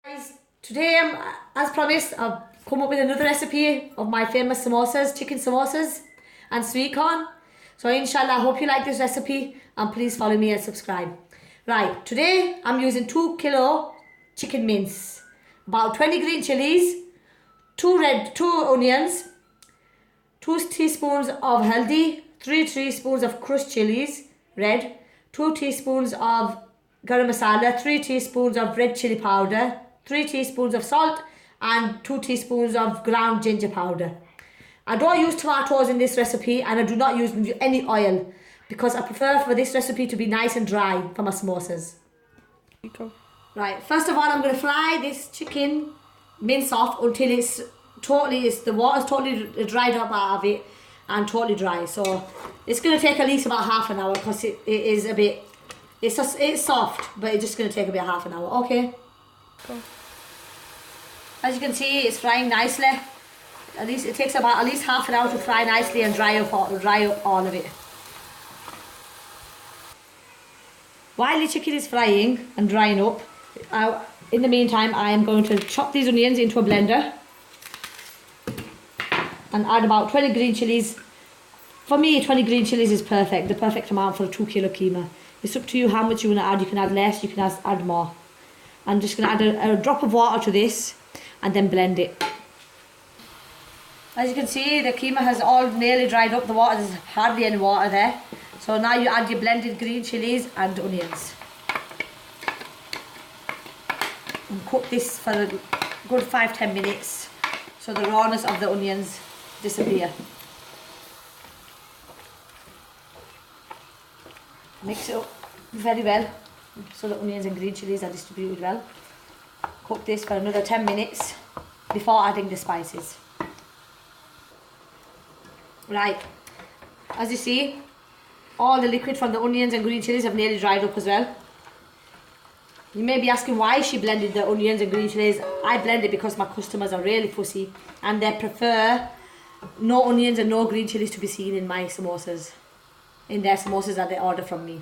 Guys, today as promised, I've come up with another recipe of my famous samosas, chicken samosas and sweet corn. So inshallah, I hope you like this recipe and please follow me and subscribe. Right, today I'm using 2 kilo chicken mince, about 20 green chilies, 2 onions, 2 teaspoons of haldi, 3 teaspoons of crushed chilies, red, 2 teaspoons of garam masala, 3 teaspoons of red chili powder, 3 teaspoons of salt and 2 teaspoons of ground ginger powder. I don't use tomatoes in this recipe and I do not use any oil because I prefer for this recipe to be nice and dry for my samosas. Right, first of all I'm going to fry this chicken mince off until the water's totally dried up out of it and totally dry. So it's going to take at least about half an hour because it is a bit, it's soft, but it's just going to take about half an hour. Okay. Cool. As you can see, it's frying nicely. At least it takes about at least half an hour to fry nicely and dry up all of it. While the chicken is frying and drying up, in the meantime, I am going to chop these onions into a blender and add about 20 green chilies. For me, 20 green chilies is perfect, the perfect amount for a 2 kilo keema. It's up to you how much you want to add. You can add less, you can add more. I'm just going to add a drop of water to this and then blend it. As you can see, the keema has all nearly dried up. The water, there's hardly any water there. So now you add your blended green chilies and onions. And cook this for a good 5-10 minutes so the rawness of the onions disappear. Mix it up very well so the onions and green chilies are distributed well. Cook this for another 10 minutes before adding the spices. Right, as you see, all the liquid from the onions and green chilies have nearly dried up as well. You may be asking why she blended the onions and green chilies. I blend it because my customers are really fussy and they prefer no onions and no green chilies to be seen in my samosas, in their samosas that they order from me.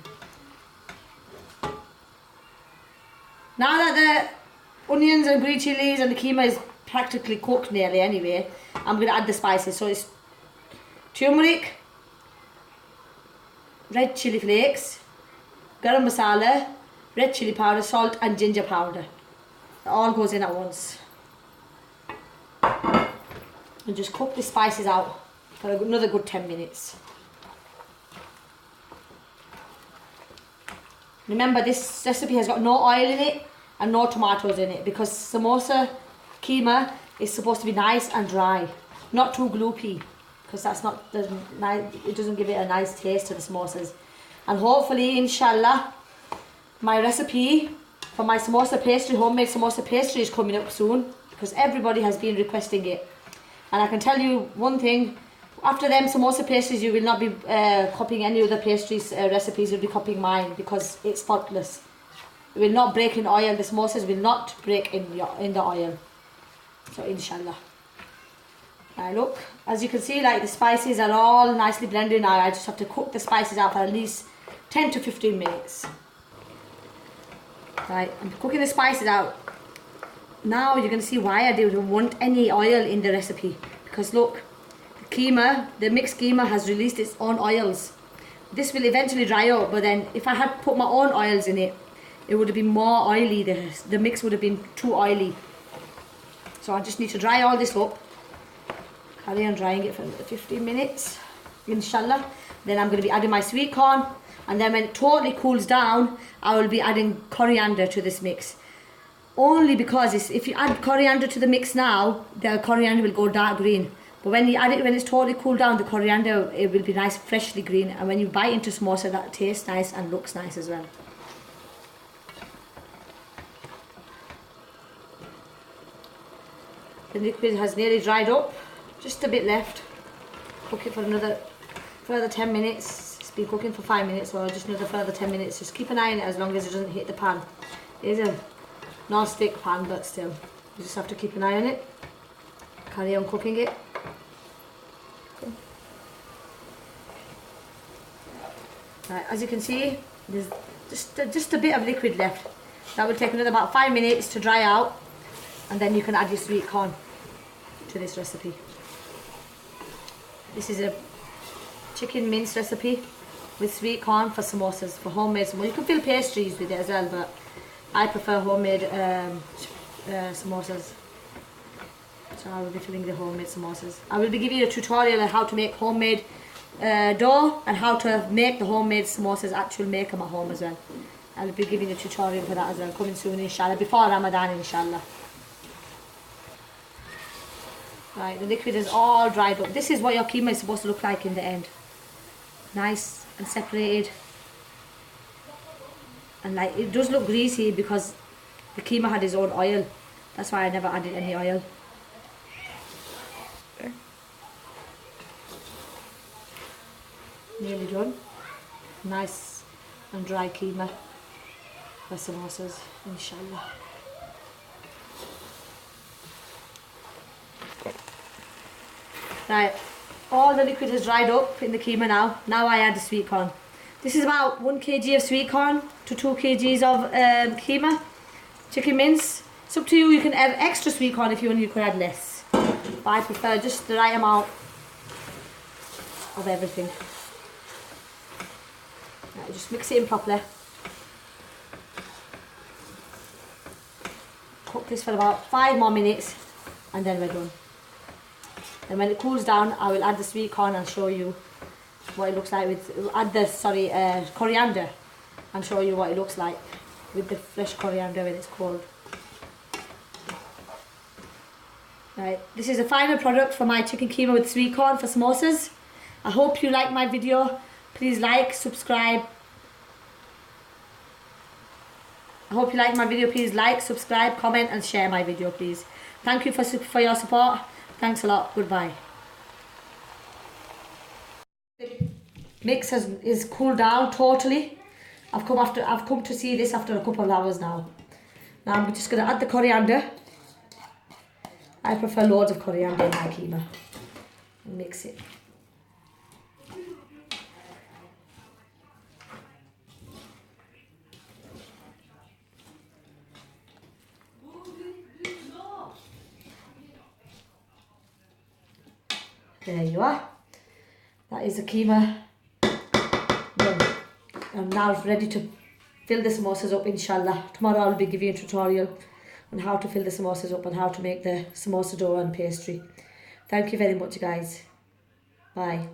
Now that the onions and green chilies and the keema is practically cooked nearly anyway, I'm going to add the spices. So it's turmeric, red chili flakes, garam masala, red chili powder, salt and ginger powder. It all goes in at once. And just cook the spices out for another good 10 minutes. Remember, this recipe has got no oil in it and no tomatoes in it because samosa keema is supposed to be nice and dry, not too gloopy, because it doesn't give it a nice taste to the samosas. And hopefully, inshallah, my recipe for my samosa pastry, homemade samosa pastry, is coming up soon because everybody has been requesting it. And I can tell you one thing, after them samosa pastries, you will not be copying any other pastries recipes. You'll be copying mine because it's faultless. It will not break in oil. The samosas will not break in the oil. So inshallah. Now look, as you can see, like the spices are all nicely blended now. I just have to cook the spices out for at least 10 to 15 minutes. Right, I'm cooking the spices out. Now you're going to see why I didn't want any oil in the recipe. Because look, keema, the mixed keema has released its own oils. This will eventually dry out, but then if I had put my own oils in it, it would have been more oily. The mix would have been too oily. So I just need to dry all this up. Carry on drying it for 15 minutes, inshallah. Then I'm going to be adding my sweet corn, and then when it totally cools down, I will be adding coriander to this mix. Only because if you add coriander to the mix now, the coriander will go dark green. But when you add it, when it's totally cooled down, the coriander, it will be nice, freshly green. And when you bite into samosa, that tastes nice and looks nice as well. The liquid has nearly dried up, just a bit left. Cook it for another further 10 minutes. It's been cooking for 5 minutes, so just another further 10 minutes. Just keep an eye on it as long as it doesn't hit the pan. It is a non-stick pan, but still, you just have to keep an eye on it. Carry on cooking it. Right, as you can see, there's just a bit of liquid left. That will take another about 5 minutes to dry out, And then you can add your sweet corn to this recipe. This is a chicken mince recipe with sweet corn for samosas, for homemade samosas. You can fill pastries with it as well, but I prefer homemade samosas. So I will be filling the homemade samosas. I will be giving you a tutorial on how to make homemade dough and how to make the homemade samosas, actual make them at home as well. I'll be giving a tutorial for that as well, coming soon inshallah, before Ramadan inshallah. Right, the liquid is all dried up. This is what your keema is supposed to look like in the end. Nice and separated. And like, it does look greasy because the keema had its own oil. That's why I never added any oil. Nearly done. Nice and dry keema for samosas, inshallah. Right, all the liquid is dried up in the keema now. Now I add the sweet corn. This is about 1 kg of sweet corn to 2 kgs of keema, chicken mince. It's up to you. You can add extra sweet corn if you want. You could add less, but I prefer just the right amount of everything. Right, just mix it in properly. Cook this for about 5 more minutes, and then we're done. And when it cools down, I will add the sweet corn and show you what it looks like with, add the, coriander, and show you what it looks like with the fresh coriander when it's cold. Right, this is the final product for my chicken keema with sweet corn for samosas. I hope you like my video. Please like, subscribe. I hope you like my video. Please like, subscribe, comment and share my video, please. Thank you for your support. Thanks a lot. Goodbye. The mix is cooled down totally. I've come to see this after a couple of hours now. Now I'm just going to add the coriander. I prefer loads of coriander in my keema. And mix it. There you are. That is the keema done. I'm now ready to fill the samosas up, inshallah. Tomorrow I'll be giving you a tutorial on how to fill the samosas up and how to make the samosa dough and pastry. Thank you very much, guys. Bye.